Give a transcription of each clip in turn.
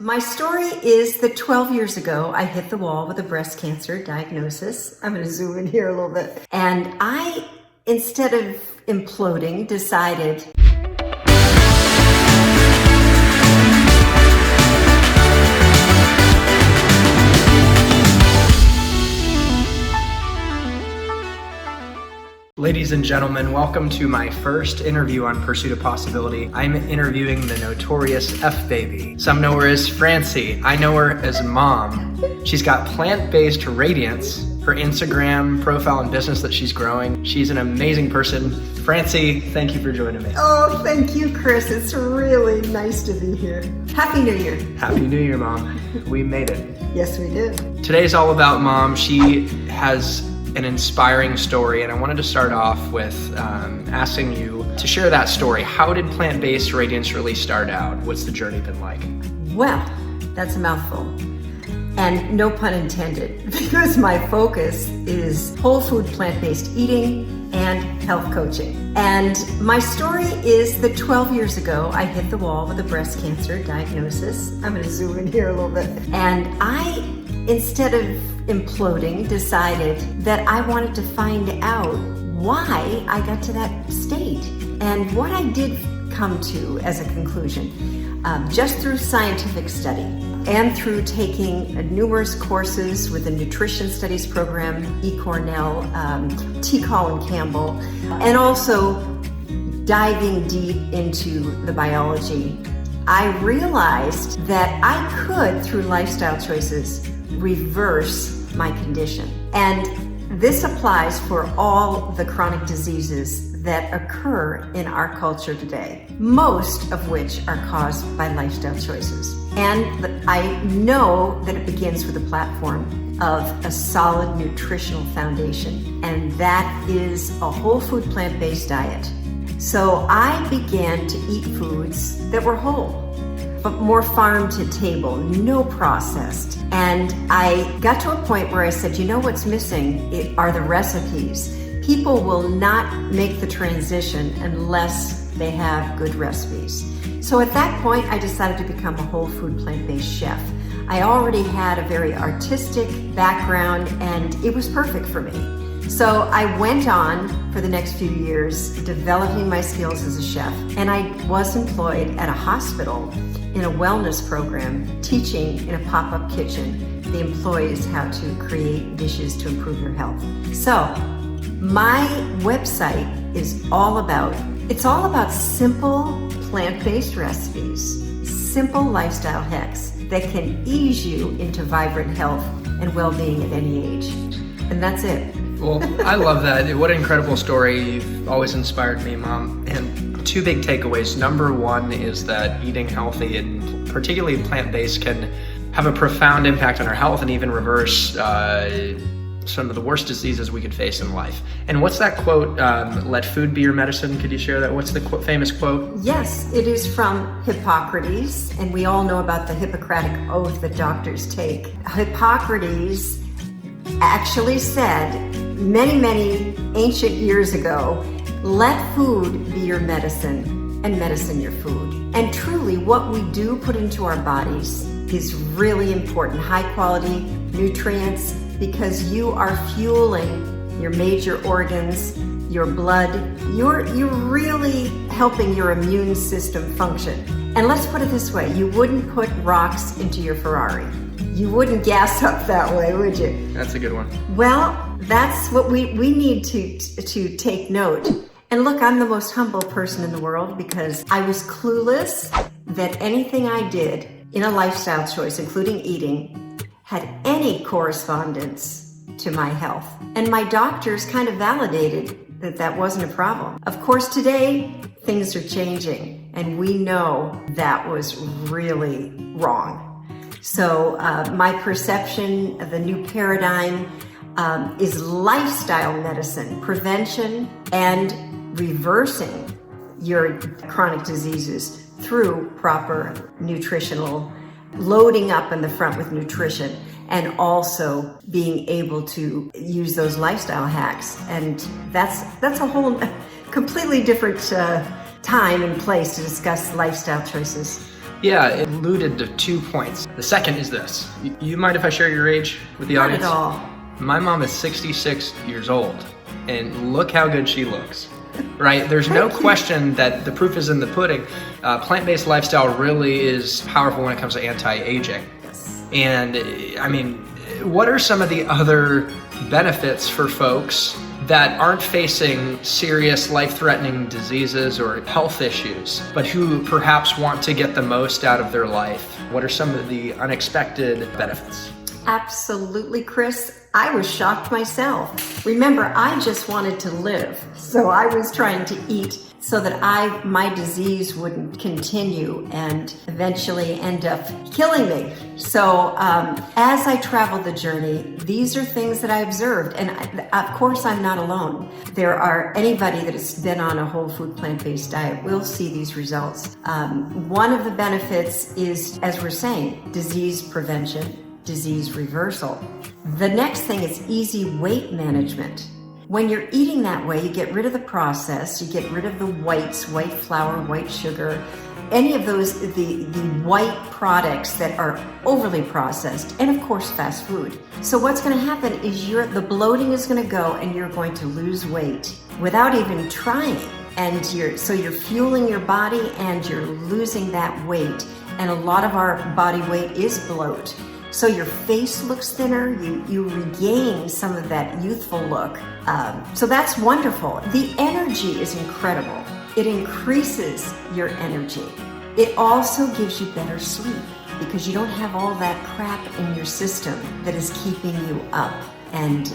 My story is that 12 years ago, I hit the wall with a breast cancer diagnosis. I'm going to zoom in here a little bit. And I, instead of imploding, decided Ladies and gentlemen, welcome to my first interview on Pursuit of Possibility. I'm interviewing the notorious F-Baby. Some know her as Francie. I know her as Mom. She's got plant-based radiance, her Instagram profile and business that she's growing. She's an amazing person. Francie, thank you for joining me. Oh, thank you, Chris. It's really nice to be here. Happy New Year. Happy New Year, Mom. We made it. Yes, we did. Today's all about Mom. She has an inspiring story, and I wanted to start off with asking you to share that story. How did plant-based radiance really start out? What's the journey been like? Well, that's a mouthful. And no pun intended, because my focus is whole food plant-based eating and health coaching. And my story is that 12 years ago, I hit the wall with a breast cancer diagnosis. I'm going to zoom in here a little bit. And I, instead of imploding, decided that I wanted to find out why I got to that state. And what I did come to as a conclusion, just through scientific study and through taking numerous courses with the nutrition studies program, Cornell, T. Colin Campbell, and also diving deep into the biology, I realized that I could, through lifestyle choices, reverse my condition. And this applies for all the chronic diseases that occur in our culture today, most of which are caused by lifestyle choices. And I know that it begins with a platform of a solid nutritional foundation, and that is a whole food plant-based diet. So I began to eat foods that were whole, but more farm to table, no processed. And I got to a point where I said, you know what's missing are the recipes. People will not make the transition unless they have good recipes. So at that point, I decided to become a whole food plant-based chef. I already had a very artistic background, and it was perfect for me. So I went on for the next few years developing my skills as a chef, and I was employed at a hospital in a wellness program, teaching in a pop-up kitchen the employees how to create dishes to improve their health. So my website is all about simple plant-based recipes, simple lifestyle hacks that can ease you into vibrant health and well-being at any age. And that's it. Well, I love that. What an incredible story. You've always inspired me, Mom. And two big takeaways. Number one is that eating healthy and particularly plant-based can have a profound impact on our health and even reverse some of the worst diseases we could face in life. And what's that quote, let food be your medicine? Could you share that? What's the famous quote? Yes, it is from Hippocrates, and we all know about the Hippocratic oath that doctors take. Hippocrates actually said many ancient years ago, let food be your medicine and medicine your food. And truly what we do put into our bodies is really important. High quality nutrients, because you are fueling your major organs, your blood. You're really helping your immune system function. And let's put it this way, you wouldn't put rocks into your Ferrari. You wouldn't gas up that way, would you? That's a good one. Well, that's what we need to take note. And look, I'm the most humble person in the world because I was clueless that anything I did in a lifestyle choice, including eating, had any correspondence to my health. And my doctors kind of validated that that wasn't a problem. Of course, today, things are changing, and we know that was really wrong. So my perception of the new paradigm is lifestyle medicine, prevention, and reversing your chronic diseases through proper nutritional loading up in the front with nutrition, and also being able to use those lifestyle hacks. And that's a whole completely different time and place to discuss lifestyle choices. Yeah, it alluded to 2 points. The second is this. You mind if I share your age with the audience? Not at all. My mom is 66 years old, and look how good she looks. Right? There's no question that the proof is in the pudding. Plant-based lifestyle really is powerful when it comes to anti-aging. Yes. And I mean, what are some of the other benefits for folks that aren't facing serious life-threatening diseases or health issues, but who perhaps want to get the most out of their life? What are some of the unexpected benefits? Absolutely, Chris. I was shocked myself. Remember, I just wanted to live. So I was trying to eat so that my disease wouldn't continue and eventually end up killing me. So as I traveled the journey, these are things that I observed. And of course, I'm not alone. Anybody that has been on a whole food plant-based diet will see these results. One of the benefits is, as we're saying, disease prevention, disease reversal. The next thing is easy weight management. When you're eating that way, you get rid of the process, you get rid of the whites, white flour, white sugar, any of those, the white products that are overly processed, and of course fast food. So what's going to happen is the bloating is going to go and you're going to lose weight without even trying. And so you're fueling your body and you're losing that weight. And a lot of our body weight is bloat. So your face looks thinner, you regain some of that youthful look. So that's wonderful. The energy is incredible. It increases your energy. It also gives you better sleep because you don't have all that crap in your system that is keeping you up and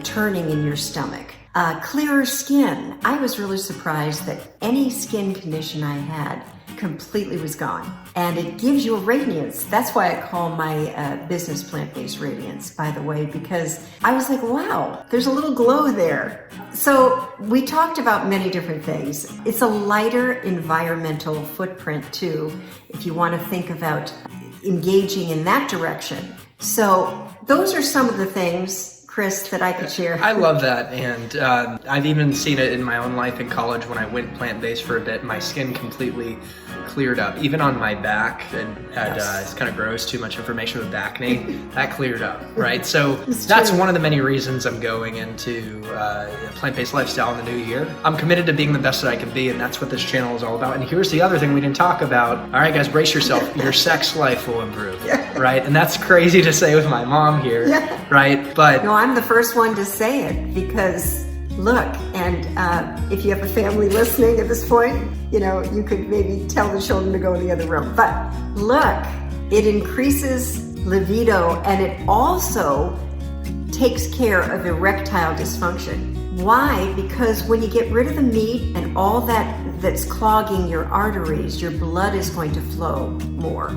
turning in your stomach. Clearer skin. I was really surprised that any skin condition I had completely was gone. And it gives you a radiance. That's why I call my business plant-based radiance, by the way, because I was like, wow, there's a little glow there. So we talked about many different things. It's a lighter environmental footprint too, if you want to think about engaging in that direction. So those are some of the things, Chris, that I could share. I love that, and I've even seen it in my own life in college when I went plant-based for a bit. My skin completely cleared up, even on my back. And it's kind of gross, too much information with acne. That cleared up, right? So that's one of the many reasons I'm going into a plant-based lifestyle in the new year. I'm committed to being the best that I can be, and that's what this channel is all about. And here's the other thing we didn't talk about. All right, guys, brace yourself. Your sex life will improve, right? And that's crazy to say with my mom here, right? But no, I'm the first one to say it because look, and if you have a family listening at this point, you could maybe tell the children to go in the other room. But look, it increases libido and it also takes care of erectile dysfunction. Why? Because when you get rid of the meat and all that's clogging your arteries, your blood is going to flow more.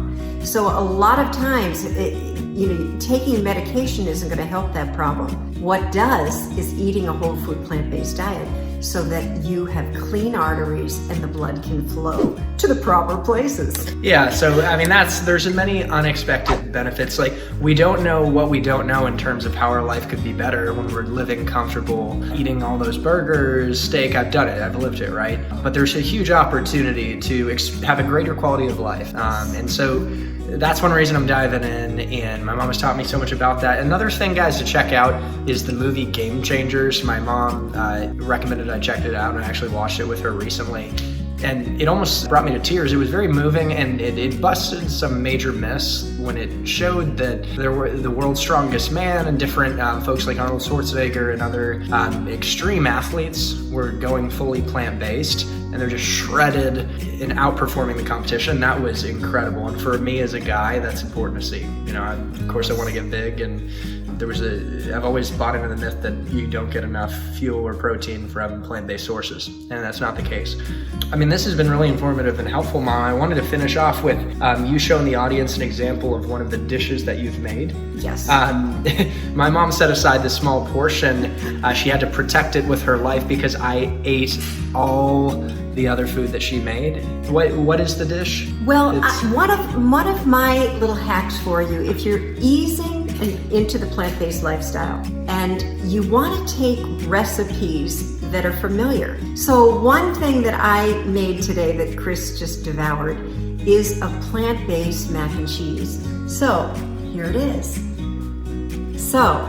So a lot of times, taking medication isn't going to help that problem. What does is eating a whole food plant-based diet so that you have clean arteries and the blood can flow to the proper places. Yeah, so I mean, there's many unexpected benefits. Like, we don't know what we don't know in terms of how our life could be better when we're living comfortable, eating all those burgers, steak. I've done it, I've lived it, right? But there's a huge opportunity to have a greater quality of life. And so that's one reason I'm diving in, and my mom has taught me so much about that. Another thing, guys, to check out is the movie Gamechangers. My mom recommended I checked it out, and I actually watched it with her recently. And it almost brought me to tears. It was very moving, and it busted some major myths when it showed that there were the world's strongest man and different folks like Arnold Schwarzenegger and other extreme athletes were going fully plant-based, and they're just shredded and outperforming the competition. That was incredible. And for me as a guy, that's important to see. Of course I want to get big, and I've always bought into the myth that you don't get enough fuel or protein from plant-based sources, and that's not the case. I mean, this has been really informative and helpful, Mom. I wanted to finish off with you showing the audience an example of one of the dishes that you've made. Yes. My mom set aside this small portion. She had to protect it with her life because I ate all the other food that she made. What is the dish? Well, one of my little hacks for you, if you're easing into the plant-based lifestyle and you want to take recipes that are familiar. So one thing that I made today that Chris just devoured is a plant-based mac and cheese. So here it is. So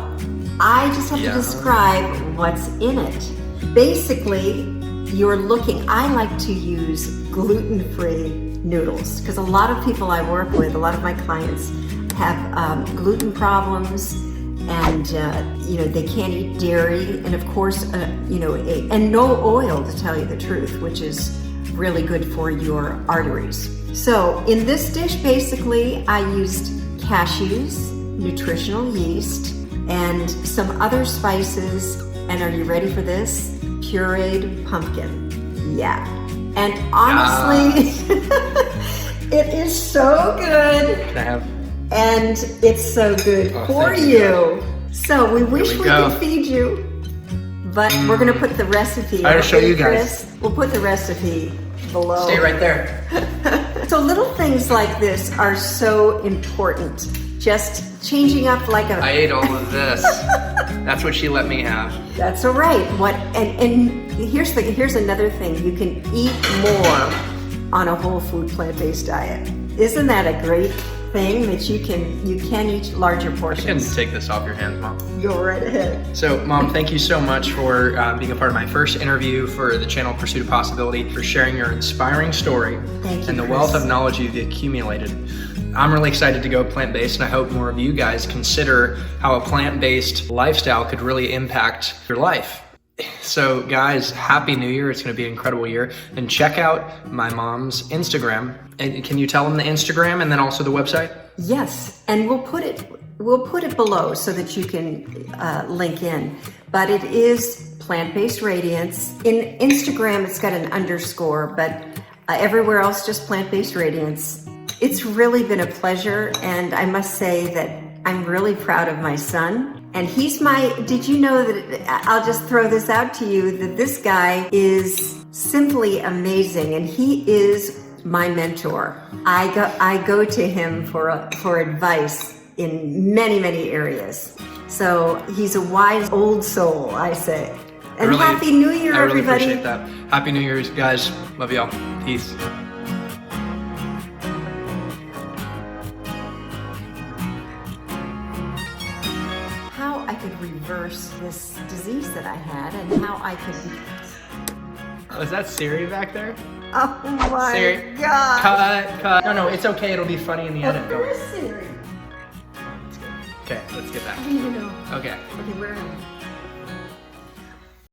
I just have to describe what's in it. Basically, I like to use gluten-free noodles because a lot of people I work with, a lot of my clients have gluten problems, and they can't eat dairy, and of course and no oil, to tell you the truth, which is really good for your arteries. So in this dish, basically I used cashews, nutritional yeast, and some other spices, and are you ready for this? Pureed pumpkin. Yeah. And honestly, it is so good. Can I have? And it's so good for you. So we wish we could feed you, but we're going to put the recipe. I'll show you guys. Chris? We'll put the recipe below. Stay right there. So little things like this are so important. Just changing up I ate all of this. That's what she let me have. That's all right. And here's another thing. You can eat more on a whole food plant-based diet. Isn't that a great thing that you can eat larger portions? You can take this off your hands, Mom. Go right ahead. So, Mom, thank you so much for being a part of my first interview for the channel Pursuit of Possibility, for sharing your inspiring story and the wealth of knowledge you've accumulated. I'm really excited to go plant-based, and I hope more of you guys consider how a plant-based lifestyle could really impact your life. So guys, Happy New Year. It's going to be an incredible year. And check out my mom's Instagram. And can you tell them the Instagram and then also the website? Yes, and we'll put it below so that you can link in. But it is Plant-Based Radiance. In Instagram, it's got an underscore, but everywhere else, just Plant-Based Radiance. It's really been a pleasure, and I must say that I'm really proud of my son. And did you know that, I'll just throw this out to you, that this guy is simply amazing, and he is my mentor. I go to him for advice in many, many areas. So he's a wise old soul, I say. And Happy New Year, everybody. I really appreciate that. Happy New Year, guys. Love y'all. Peace. How I could reverse this disease that I had, and how I could... Oh, is that Siri back there? Oh my Siri. God. Cut. No, it's okay. It'll be funny in the edit. Where is Siri? Okay, let's get back. I don't even know. Okay. Okay, where am I?